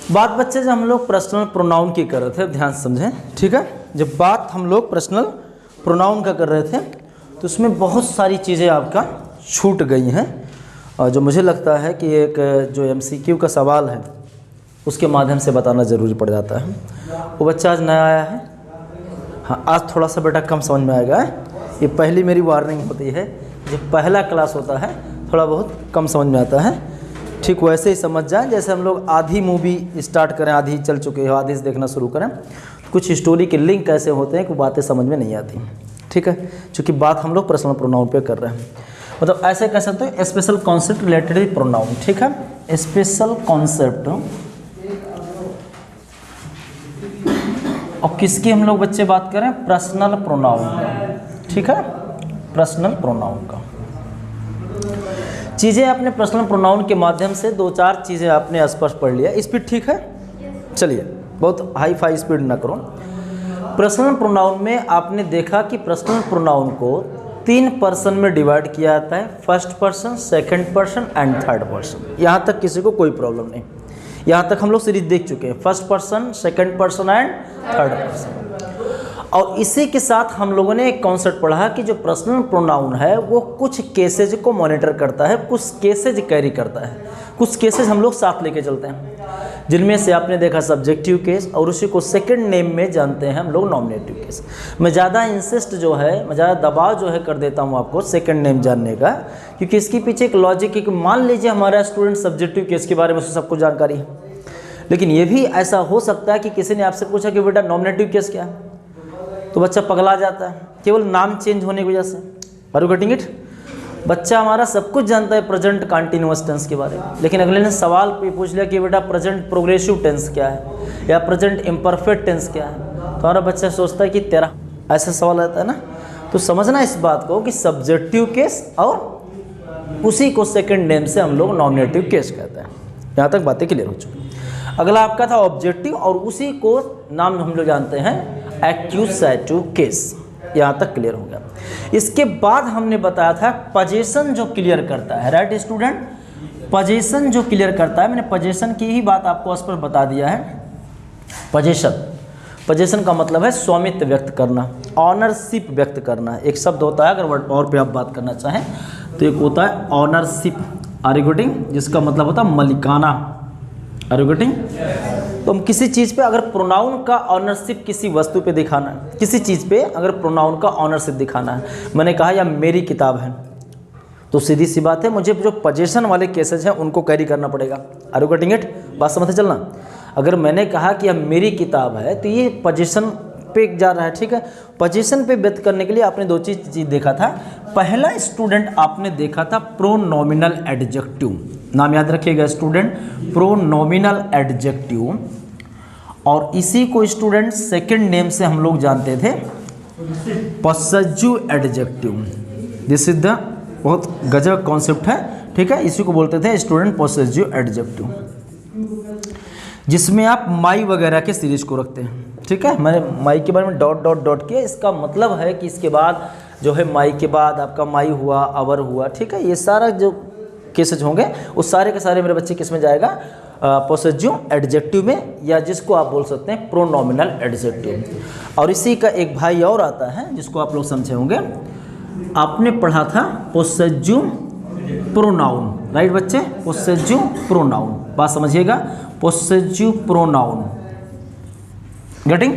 बात बच्चे जब हम लोग पर्सनल प्रोनाउन की कर रहे थे, ध्यान से समझें, ठीक है। जब बात हम लोग पर्सनल प्रोनाउन का कर रहे थे तो उसमें बहुत सारी चीज़ें आपका छूट गई हैं, और जो मुझे लगता है कि एक जो MCQ का सवाल है उसके माध्यम से बताना ज़रूरी पड़ जाता है। वो बच्चा आज नया आया है, हाँ आज थोड़ा सा बेटा कम समझ में आएगा। ये पहली मेरी वार्निंग होती है, जब पहला क्लास होता है थोड़ा बहुत कम समझ में आता है। ठीक वैसे ही समझ जाएं जैसे हम लोग आधी मूवी स्टार्ट करें, आधी चल चुके हो, आधी से देखना शुरू करें, कुछ स्टोरी के लिंक कैसे होते हैं कि बातें समझ में नहीं आती, ठीक है। क्योंकि बात हम लोग पर्सनल प्रोनाउन पे कर रहे हैं, मतलब ऐसे कह सकते हैं special concept related with pronoun, ठीक है। स्पेशल कॉन्सेप्ट और किसकी हम लोग बच्चे बात करें, पर्सनल प्रोनाउन का, ठीक है, पर्सनल प्रोनाउन का। चीज़ें आपने पर्सनल प्रोनाउन के माध्यम से 2-4 चीज़ें आपने स्पष्ट पढ़ लिया। स्पीड ठीक है, चलिए बहुत हाई फाई स्पीड ना करो। पर्सनल प्रोनाउन में आपने देखा कि पर्सनल प्रोनाउन को 3 पर्सन में डिवाइड किया जाता है, first person, second person and third person. यहाँ तक किसी को कोई प्रॉब्लम नहीं, यहाँ तक हम लोग सीरीज देख चुके हैं, first person, second person and third person. और इसी के साथ हम लोगों ने एक कॉन्सेप्ट पढ़ा कि जो पर्सनल प्रोनाउन है वो कुछ केसेज को मॉनिटर करता है, कुछ केसेज कैरी करता है, कुछ केसेज हम लोग साथ लेके चलते हैं, जिनमें से आपने देखा सब्जेक्टिव केस, और उसी को सेकंड नेम में जानते हैं हम लोग नॉमिनेटिव केस। मैं ज़्यादा इंसिस्ट जो है, मैं ज़्यादा दबाव जो है कर देता हूँ आपको सेकंड नेम जानने का, क्योंकि इसके पीछे एक लॉजिक है कि मान लीजिए हमारा स्टूडेंट सब्जेक्टिव केस के बारे में उसे सब कुछ जानकारी है, लेकिन ये भी ऐसा हो सकता है कि किसी ने आपसे पूछा कि बेटा नॉमिनेटिव केस क्या है, तो बच्चा पगला जाता है केवल नाम चेंज होने की वजह से। Are you getting it? बच्चा हमारा सब कुछ जानता है प्रेजेंट कंटिन्यूअस टेंस के बारे में, लेकिन अगले ने सवाल पे पूछ लिया कि बेटा प्रेजेंट प्रोग्रेसिव टेंस क्या है या प्रेजेंट इम्परफेक्ट टेंस क्या है, तो हमारा बच्चा सोचता है कि तेरा ऐसा सवाल आता है ना। तो समझना इस बात को कि सब्जेक्टिव केस और उसी को सेकेंड नेम से हम लोग नॉमिनेटिव केस कहते हैं। यहाँ तक बातें क्लियर हो चुकी। अगला आपका था ऑब्जेक्टिव, और उसी को नाम हम लोग जानते हैं एक्यूजेटिव केस। यहाँ तक क्लियर हो गया। इसके बाद हमने बताया था पोजीशन जो क्लियर करता है, राइट स्टूडेंट, पोजीशन जो क्लियर करता है, मैंने पोजीशन की ही बात आपको स्पष्ट बता दिया है। पोजीशन का मतलब है स्वामित्व व्यक्त करना, ऑनरशिप व्यक्त करना। एक शब्द होता है, अगर वर्ड पावर पे आप बात करना चाहें तो एक होता है ऑनरशिप, आर यू गेटिंग, जिसका मतलब होता है मलिकाना, आर यू गेटिंग। तो हम किसी चीज़ पे अगर प्रोनाउन का ऑनरशिप किसी वस्तु पे दिखाना है, किसी चीज़ पे अगर प्रोनाउन का ऑनरशिप दिखाना है, मैंने कहा या मेरी किताब है, तो सीधी सी बात है मुझे जो पोजीशन वाले केसेज हैं उनको कैरी करना पड़ेगा। Are you getting it? बात समझते चलना। अगर मैंने कहा कि अब मेरी किताब है तो ये पोजीशन पे जा रहा है, ठीक है। पोजीशन पे व्यक्त करने के लिए आपने 2 चीज़ देखा था। पहला स्टूडेंट आपने देखा था प्रोनोमिनल एडजेक्टिव, नाम याद रखिएगा स्टूडेंट, प्रोनोमिनल एडजेक्टिव, और इसी को स्टूडेंट सेकंड नेम से हम लोग जानते थे possessive adjective. This is the बहुत गजब कॉन्सेप्ट है, ठीक है। इसी को बोलते थे स्टूडेंट पोसेसिव एडजेक्टिव, जिसमें आप माई वगैरह के सीरीज को रखते हैं, ठीक है। मैंने माई के बारे में डॉट डॉट डॉट किया, इसका मतलब है कि इसके बाद जो है माई के बाद आपका माई हुआ, अवर हुआ, ठीक है। ये सारा जो केसेज होंगे उस सारे के सारे मेरे बच्चे किस में जाएगा, पोसेसिव एडजेक्टिव में, या जिसको आप बोल सकते हैं प्रोनोमिनल एडजेक्टिव। और इसी का एक भाई और आता है जिसको आप लोग समझे होंगे, आपने पढ़ा था पोसेसिव प्रोनाउन, राइट बच्चे, पोसेसिव प्रोनाउन। बात समझिएगा, पोसेसिव प्रोनाउन, गेटिंग।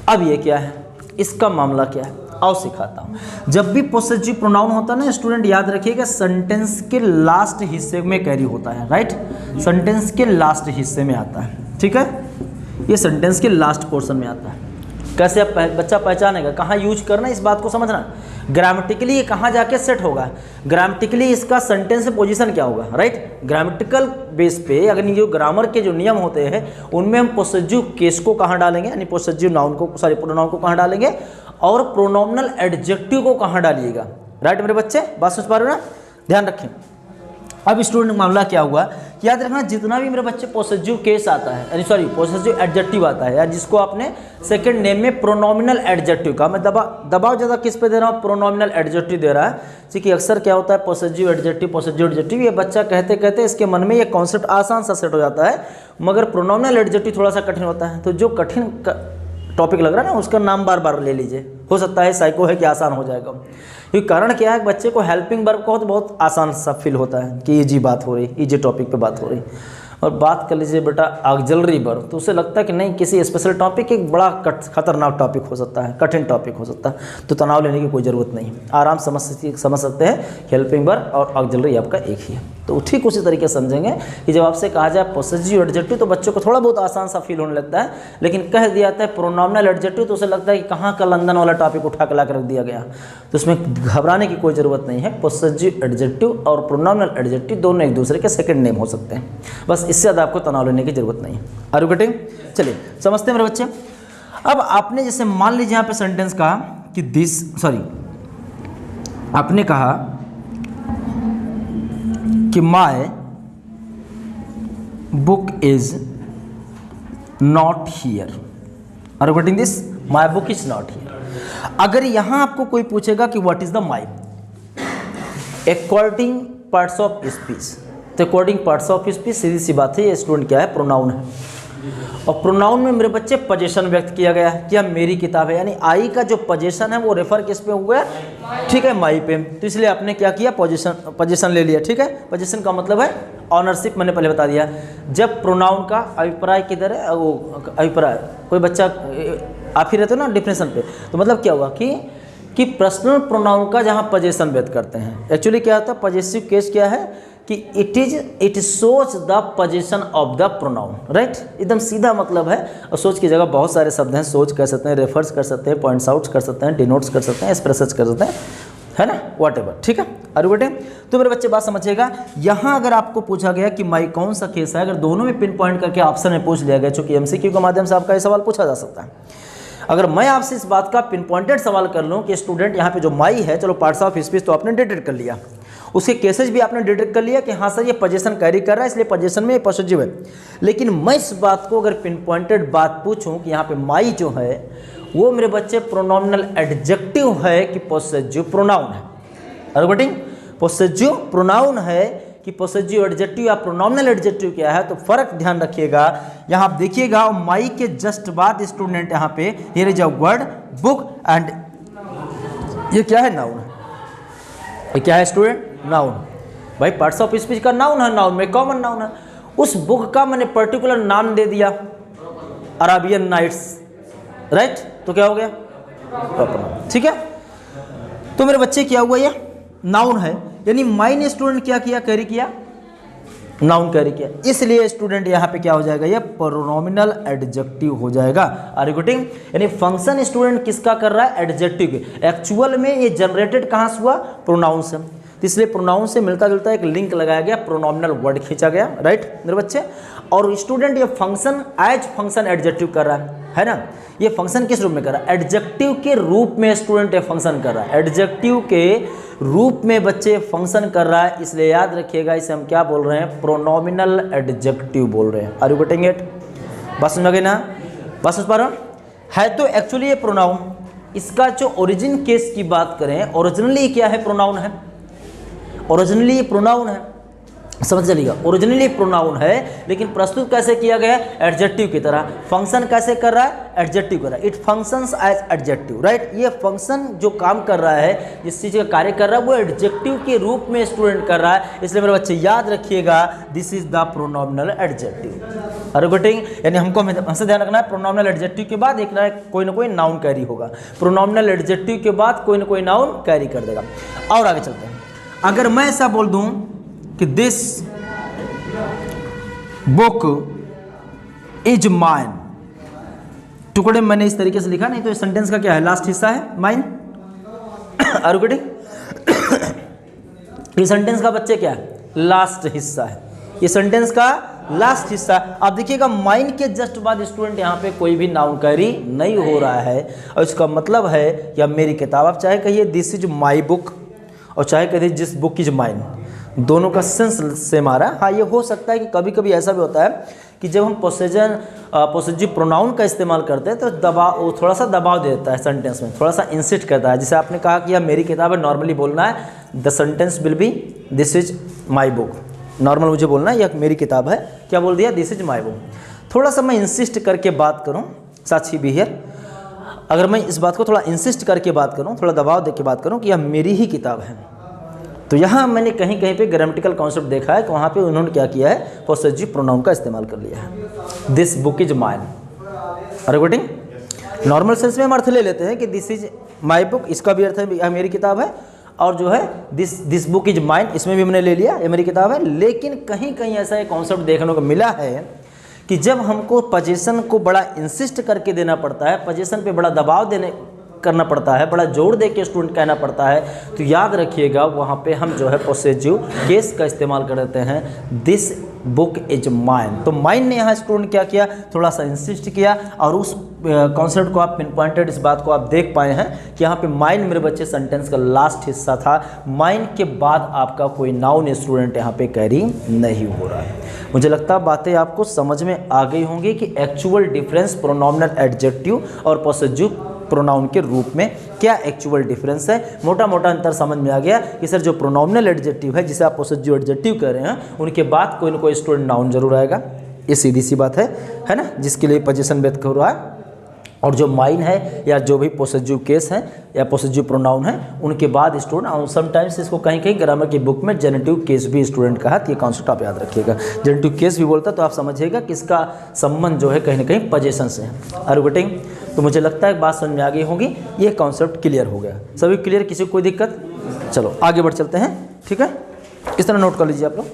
अब ये क्या है, इसका मामला क्या है, आओ सिखाता हूँ। जब भी पोसेसिव प्रोनाउन होता है ना स्टूडेंट, याद रखिएगा सेंटेंस के लास्ट हिस्से में कैरी होता है, राइट, सेंटेंस के लास्ट हिस्से में आता है, ठीक है। ये सेंटेंस के लास्ट पोर्शन में आता है। कैसे आप बच्चा पहचानेगा, कहाँ यूज करना, इस बात को समझना। ग्रामेटिकली ये कहाँ जाके सेट होगा, ग्रामेटिकली इसका सेंटेंस में पोजीशन क्या होगा, राइट। ग्रामेटिकल बेस पे अगर ये जो ग्रामर के जो नियम होते हैं उनमें हम पोसेसिव केस को कहाँ डालेंगे, यानी पोसेसिव नाउन को, सॉरी प्रोनाउन को कहाँ डालेंगे, और प्रोनोमिनल एडजेक्टिव को कहाँ डालिएगा, राइट मेरे बच्चे, बात समझ पा रहे हो ना। ध्यान रखें, अब स्टूडेंट मामला क्या हुआ, याद रखना जितना भी मेरे बच्चे पॉसेसिव केस आता है, यानी सॉरी पॉसेसिव एडजेक्टिव आता है, या जिसको आपने सेकंड नेम में प्रोनोमिनल एडजेक्टिव का, मैं दबाव ज़्यादा किस पे दे रहा हूँ, प्रोनोमिनल एडजेक्टिव दे रहा है, क्योंकि अक्सर क्या होता है पॉसेसिव एडजेक्टिव, ये बच्चा कहते कहते इसके मन में ये कॉन्सेप्ट आसान सा सेट हो जाता है, मगर प्रोनोमिनल एडजेक्टिव थोड़ा सा कठिन होता है। तो जो कठिन टॉपिक लग रहा है ना, उसका नाम बार बार ले लीजिए, हो सकता है साइको है कि आसान हो जाएगा। क्योंकि कारण क्या है, बच्चे को हेल्पिंग वर्ब को तो बहुत आसान सा फील होता है कि इजी बात हो रही, इजी टॉपिक पे बात हो रही, और बात कर लीजिए बेटा ऑक्सिलरी वर्ब, तो उसे लगता है कि नहीं किसी स्पेशल टॉपिक एक बड़ा खतरनाक टॉपिक हो सकता है, कठिन टॉपिक हो सकता है, तो तनाव लेने की कोई ज़रूरत नहीं, आराम समझ सकते हैं हेल्पिंग वर्ब और ऑक्सिलरी आपका एक ही है। तो ठीक उसी तरीके से समझेंगे कि जब आपसे कहा जाए पॉसेसिव एडजेक्टिव तो बच्चों को थोड़ा बहुत आसान सा फील होने लगता है, लेकिन कह दिया जाता है प्रोनोमिनल एडजेक्टिव तो उसे लगता है कि कहाँ का लंदन वाला टॉपिक उठा के ला कर रख दिया गया, तो उसमें घबराने की कोई ज़रूरत नहीं है। पॉसेसिव एडजेक्टिव और प्रोनोमिनल एडजेक्टिव दोनों एक दूसरे के सेकंड नेम हो सकते हैं, बस इससे ज़्यादा आपको तनाव लेने की जरूरत नहीं है। Are you getting? चलिए समझते हैं मेरे बच्चे। अब आपने जैसे मान लीजिए यहाँ पे सेंटेंस कहा कि आपने कहा कि my book is not here. Are you getting this? My book is not here. अगर यहां आपको कोई पूछेगा कि what is the my according parts of speech, तो अकॉर्डिंग पार्ट्स ऑफ स्पीच सीधी सी बात है, ये स्टूडेंट क्या है, प्रोनाउन है, और प्रोनाउन में मेरे बच्चे पोजीशन व्यक्त किया गया है, क्या मेरी किताब है, यानी आई का जो पोजीशन है वो रेफर किस पे हुआ है, ठीक है, माई पे, तो इसलिए आपने क्या किया, पोजीशन ले लिया, ठीक है। पोजीशन का मतलब है ऑनरशिप, मैंने पहले बता दिया। जब प्रोनाउन का अभिप्राय किधर है, वो अभिप्राय कोई बच्चा आप ही रहते हो ना डिफिनेशन पे, तो मतलब क्या हुआ कि पर्सनल प्रोनाउन का जहाँ पोजीशन व्यक्त करते हैं, एक्चुअली क्या होता है पॉजेसिव केस क्या है कि इट सोच the position of the pronoun, right, एकदम सीधा मतलब है। और सोच की जगह बहुत सारे शब्द हैं, सोच कर सकते हैं, रेफर्स कर सकते हैं, पॉइंट्स आउट कर सकते हैं, डिनोट्स कर सकते हैं, एक्सप्रेसेस कर सकते हैं, है ना, व्हाटएवर, ठीक है। अरे बेटे तो मेरे बच्चे बात समझिएगा, यहाँ अगर आपको पूछा गया कि माई कौन सा केस है, अगर दोनों में पिन पॉइंट करके ऑप्शन में पूछ लिया गया, चूंकि एमसीक्यू के माध्यम से आपका ये सवाल पूछा जा सकता है, अगर मैं आपसे इस बात का पिन पॉइंटेड सवाल कर लूँ कि स्टूडेंट यहाँ पे जो माई है, चलो पार्ट्स ऑफ स्पीच तो आपने डिटेक्ट कर लिया, उसके केसेज भी आपने डिटेक्ट कर लिया कि हाँ सर ये पोजीशन कैरी कर रहा है, इसलिए पोजीशन में ये पॉजिटिव है, लेकिन मैं इस बात को अगर पिन पॉइंटेड बात पूछूं कि यहाँ पे माई जो है वो मेरे बच्चे प्रोनोमिनल एडजेक्टिव है कि पोसेसिव प्रोनाउन है। Are you getting? Possessive pronoun है कि पोसेसिव एडजेक्टिव या प्रोनोमिनल एडजेक्टिव क्या है, तो फर्क ध्यान रखिएगा। यहाँ आप देखिएगा माई के जस्ट बाद स्टूडेंट यहाँ पे here is a word book and ये क्या है, नाउन है, ये क्या है स्टूडेंट, नाउन। भाई पार्ट्स ऑफ स्पीच का नाउन है, नाउन में कॉमन नाउन है, उस बुक का मैंने पर्टिकुलर नाम दे दिया अराबियन नाइट्स, राइट, तो क्या हो गया, प्रॉपर नाउन, ठीक है। तो मेरे बच्चे क्या हुआ, ये नाउन है, यानी माई ने स्टूडेंट क्या किया, कैरी किया, नाउन कैरी किया, इसलिए स्टूडेंट यहाँ पे क्या हो जाएगा, ये प्रोनोमिनल एडजेक्टिव हो जाएगा। Are you getting? यानी फंक्शन स्टूडेंट किसका कर रहा है, एडजेक्टिव के, एक्चुअल में ये जनरेटेड कहाँ से हुआ, प्रोनाउन से, तो इसलिए प्रोनाउन से मिलता जुलता एक लिंक लगाया गया, प्रोनोमिनल वर्ड खींचा गया, राइट मेरे बच्चे। और स्टूडेंट ये फंक्शन एज फंक्शन एडजेक्टिव कर रहा है ना, ये फंक्शन किस रूप में कर रहा है, एडजेक्टिव के रूप में स्टूडेंट ये फंक्शन कर रहा है, एडजेक्टिव के रूप में बच्चे फंक्शन कर रहा है, इसलिए याद रखिएगा इसे हम क्या बोल रहे हैं, प्रोनोमिनल एडजेक्टिव बोल रहे हैं। Are you getting it? बस समझ गए ना, बस समझ पा रहे है। तो एक्चुअली ये प्रोनाउन, इसका जो ओरिजिन केस की बात करें, ओरिजिनली क्या है, प्रोनाउन है, ओरिजिनली प्रोनाउन है, समझ चलिएगा, ओरिजिनली प्रोनाउन है, लेकिन प्रस्तुत कैसे किया गया है, एडजेक्टिव की तरह। फंक्शन कैसे कर रहा है, एडजेक्टिव कर रहा है, it functions as adjective, right. ये फंक्शन जो काम कर रहा है, जिस चीज़ का कार्य कर रहा है, वो एडजेक्टिव के रूप में स्टूडेंट कर रहा है, इसलिए मेरे बच्चे याद रखिएगा this is the pronominal adjective. Are you getting? यानी हमसे ध्यान रखना है, प्रोनोमिनल एडजेक्टिव के बाद एक ना कोई नाउन कैरी होगा, प्रोनोमिनल एडजेक्टिव के बाद कोई ना कोई नाउन कैरी कर देगा। और आगे चलते हैं, अगर मैं ऐसा बोल दूं कि दिस बुक इज माइन, टुकड़े मैंने इस तरीके से लिखा, नहीं तो इस सेंटेंस का क्या है, लास्ट हिस्सा है माइन। Are you getting? ये सेंटेंस का बच्चे क्या है, लास्ट हिस्सा है, ये सेंटेंस का लास्ट हिस्सा। आप देखिएगा माइन के जस्ट बाद स्टूडेंट यहाँ पे कोई भी नाउन कैरी नहीं हो रहा है, और इसका मतलब है कि अब मेरी किताब, आप चाहे कहिए दिस इज माई बुक और चाहे कहिए जिस बुक इज माइन, दोनों का सेंस सेम आ रहा है। हाँ, ये हो सकता है कि कभी कभी ऐसा भी होता है कि जब हम पोसेसिव प्रोनाउन का इस्तेमाल करते हैं तो दबाव, थोड़ा सा दबाव देता है सेंटेंस में, थोड़ा सा इंसिस्ट करता है। जैसे आपने कहा कि यह मेरी किताब है, नॉर्मली बोलना है the sentence will be this is my book, normal मुझे बोलना है यह मेरी किताब है, क्या बोल दिया, दिस इज माई बुक। थोड़ा सा मैं इंसिस्ट करके बात करूँ, साक्षी बी हियर, अगर मैं इस बात को थोड़ा इंसिस्ट करके बात करूँ, थोड़ा दबाव दे के बात करूँ कि यह मेरी ही किताब है, तो यहाँ मैंने कहीं कहीं पे ग्रामेटिकल कॉन्सेप्ट देखा है कि वहाँ पे उन्होंने क्या किया है, पोसेसिव प्रोनाउन का इस्तेमाल कर लिया है। This book is mine, are you getting? Normal sense में हम अर्थ ले लेते हैं कि दिस इज माई बुक, इसका भी अर्थ है यह मेरी किताब है, और जो है दिस बुक इज माइन, इसमें भी मैंने ले लिया ये मेरी किताब है। लेकिन कहीं कहीं ऐसा एक कॉन्सेप्ट देखने को मिला है कि जब हमको पोजीशन को बड़ा इंसिस्ट करके देना पड़ता है, पोजीशन पे बड़ा दबाव करना पड़ता है, बड़ा जोर दे के स्टूडेंट कहना पड़ता है, तो याद रखिएगा वहाँ पे हम जो है पोसेसिव केस का इस्तेमाल कर देते हैं, दिस बुक इज माइन। तो माइन ने यहाँ स्टूडेंट क्या किया, थोड़ा सा इंसिस्ट किया, और उस कॉन्सेप्ट को आप पिन पॉइंटेड, इस बात को आप देख पाए हैं कि यहाँ पे माइन मेरे बच्चे सेंटेंस का लास्ट हिस्सा था। माइन के बाद आपका कोई नाउन स्टूडेंट यहाँ पे कैरी नहीं हो रहा है। मुझे लगता है बातें आपको समझ में आ गई होंगी कि एक्चुअल डिफरेंस प्रोनोमिनल एडजेक्टिव और पोसेसिव प्रोनाउन के रूप में क्या एक्चुअल डिफरेंस है। मोटा मोटा अंतर समझ में आ गया कि सर जो प्रोनोमिनल एडजेक्टिव है, जिसे आप पोसेसिव एडजेक्टिव कह रहे हैं, उनके बाद कोई ना कोई स्टूडेंट नाउन जरूर आएगा, ये सीधी सी बात है ना, जिसके लिए पोजीशन व्यक्त हो रहा है। और जो माइन है या जो भी पोसेसिव केस है या पोसेसिव प्रोनाउन है, उनके बाद स्टूडेंट, समटाइम्स इसको कहीं कहीं ग्रामर की बुक में जेनेटिव केस भी स्टूडेंट कहा, तो ये कॉन्सेप्ट आप याद रखिएगा। जेनेटिव केस भी बोलता तो आप समझिएगा कि इसका संबंध जो है कहीं ना कहीं पोजीशन से है। Are you getting? तो मुझे लगता है बात समझ में आ गई होगी, ये कॉन्सेप्ट क्लियर हो गया, सभी क्लियर, किसी को कोई दिक्कत? चलो आगे बढ़ चलते हैं, ठीक है, इस तरह नोट कर लीजिए आप लोग।